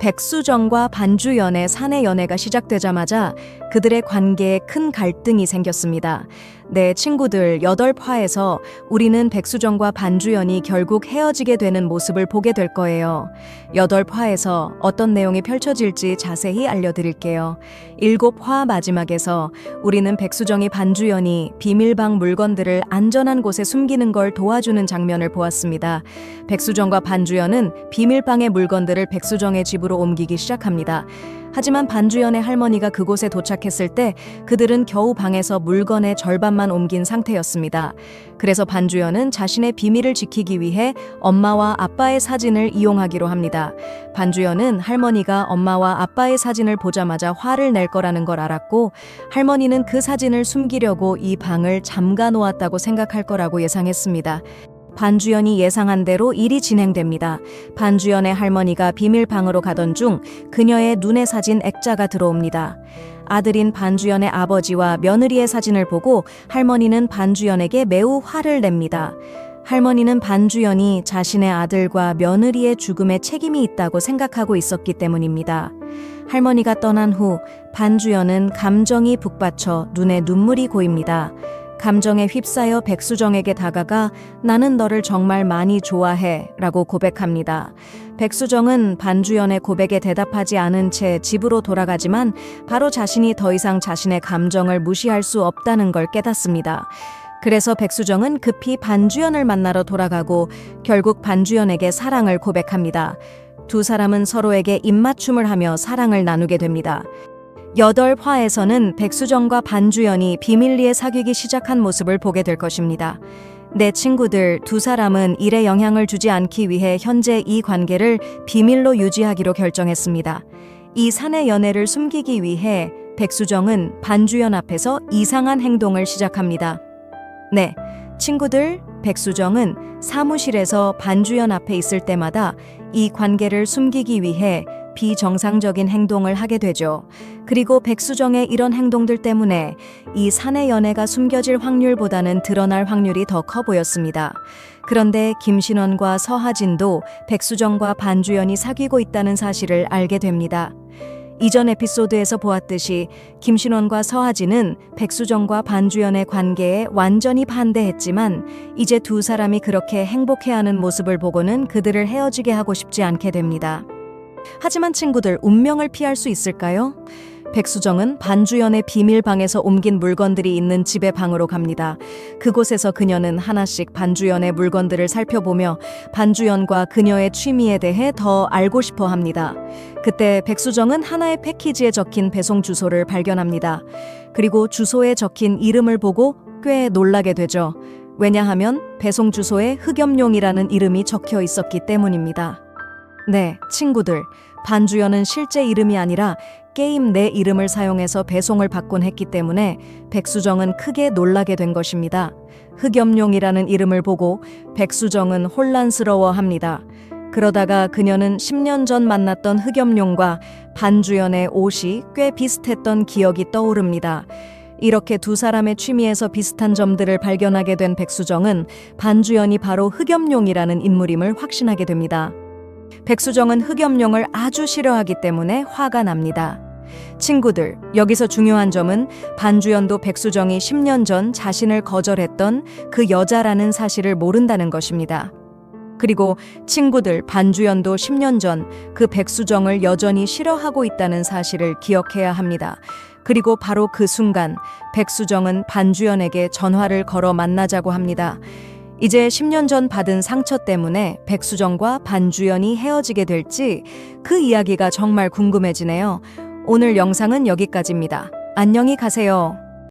백수정과 반주연의 사내 연애가 시작되자마자 그들의 관계에 큰 갈등이 생겼습니다. 네, 친구들, 8화에서 우리는 백수정과 반주연이 결국 헤어지게 되는 모습을 보게 될 거예요. 8화에서 어떤 내용이 펼쳐질지 자세히 알려드릴게요. 7화 마지막에서 우리는 백수정이 반주연이 비밀방 물건들을 안전한 곳에 숨기는 걸 도와주는 장면을 보았습니다. 백수정과 반주연은 비밀방의 물건들을 백수정의 집으로 옮기기 시작합니다. 하지만 반주연의 할머니가 그곳에 도착했을 때 그들은 겨우 방에서 물건의 절반만 옮긴 상태였습니다. 그래서 반주연은 자신의 비밀을 지키기 위해 엄마와 아빠의 사진을 이용하기로 합니다. 반주연은 할머니가 엄마와 아빠의 사진을 보자마자 화를 낼 거라는 걸 알았고, 할머니는 그 사진을 숨기려고 이 방을 잠가 놓았다고 생각할 거라고 예상했습니다. 반주연이 예상한 대로 일이 진행됩니다. 반주연의 할머니가 비밀방으로 가던 중 그녀의 눈에 사진 액자가 들어옵니다. 아들인 반주연의 아버지와 며느리의 사진을 보고 할머니는 반주연에게 매우 화를 냅니다. 할머니는 반주연이 자신의 아들과 며느리의 죽음에 책임이 있다고 생각하고 있었기 때문입니다. 할머니가 떠난 후 반주연은 감정이 북받쳐 눈에 눈물이 고입니다. 감정에 휩싸여 백수정에게 다가가 나는 너를 정말 많이 좋아해 라고 고백합니다. 백수정은 반주연의 고백에 대답하지 않은 채 집으로 돌아가지만 바로 자신이 더 이상 자신의 감정을 무시할 수 없다는 걸 깨닫습니다. 그래서 백수정은 급히 반주연을 만나러 돌아가고 결국 반주연에게 사랑을 고백합니다. 두 사람은 서로에게 입맞춤을 하며 사랑을 나누게 됩니다. 8화에서는 백수정과 반주연이 비밀리에 사귀기 시작한 모습을 보게 될 것입니다. 내 친구들, 두 사람은 일에 영향을 주지 않기 위해 현재 이 관계를 비밀로 유지하기로 결정했습니다. 이 사내 연애를 숨기기 위해 백수정은 반주연 앞에서 이상한 행동을 시작합니다. 네, 친구들, 백수정은 사무실에서 반주연 앞에 있을 때마다 이 관계를 숨기기 위해 비정상적인 행동을 하게 되죠. 그리고 백수정의 이런 행동들 때문에 이 사내 연애가 숨겨질 확률보다는 드러날 확률이 더 커 보였습니다. 그런데 김신원과 서하진도 백수정과 반주연이 사귀고 있다는 사실을 알게 됩니다. 이전 에피소드에서 보았듯이 김신원과 서하진은 백수정과 반주연의 관계에 완전히 반대했지만 이제 두 사람이 그렇게 행복해하는 모습을 보고는 그들을 헤어지게 하고 싶지 않게 됩니다. 하지만 친구들, 운명을 피할 수 있을까요? 백수정은 반주연의 비밀방에서 옮긴 물건들이 있는 집의 방으로 갑니다. 그곳에서 그녀는 하나씩 반주연의 물건들을 살펴보며 반주연과 그녀의 취미에 대해 더 알고 싶어 합니다. 그때 백수정은 하나의 패키지에 적힌 배송 주소를 발견합니다. 그리고 주소에 적힌 이름을 보고 꽤 놀라게 되죠. 왜냐하면 배송 주소에 흑염룡이라는 이름이 적혀 있었기 때문입니다. 네, 친구들, 반주연은 실제 이름이 아니라 게임 내 이름을 사용해서 배송을 받곤 했기 때문에 백수정은 크게 놀라게 된 것입니다. 흑염룡이라는 이름을 보고 백수정은 혼란스러워합니다. 그러다가 그녀는 10년 전 만났던 흑염룡과 반주연의 옷이 꽤 비슷했던 기억이 떠오릅니다. 이렇게 두 사람의 취미에서 비슷한 점들을 발견하게 된 백수정은 반주연이 바로 흑염룡이라는 인물임을 확신하게 됩니다. 백수정은 흑염룡을 아주 싫어하기 때문에 화가 납니다. 친구들, 여기서 중요한 점은 반주연도 백수정이 10년 전 자신을 거절했던 그 여자라는 사실을 모른다는 것입니다. 그리고 친구들, 반주연도 10년 전 그 백수정을 여전히 싫어하고 있다는 사실을 기억해야 합니다. 그리고 바로 그 순간 백수정은 반주연에게 전화를 걸어 만나자고 합니다. 이제 10년 전 받은 상처 때문에 백수정과 반주연이 헤어지게 될지 그 이야기가 정말 궁금해지네요. 오늘 영상은 여기까지입니다. 안녕히 가세요.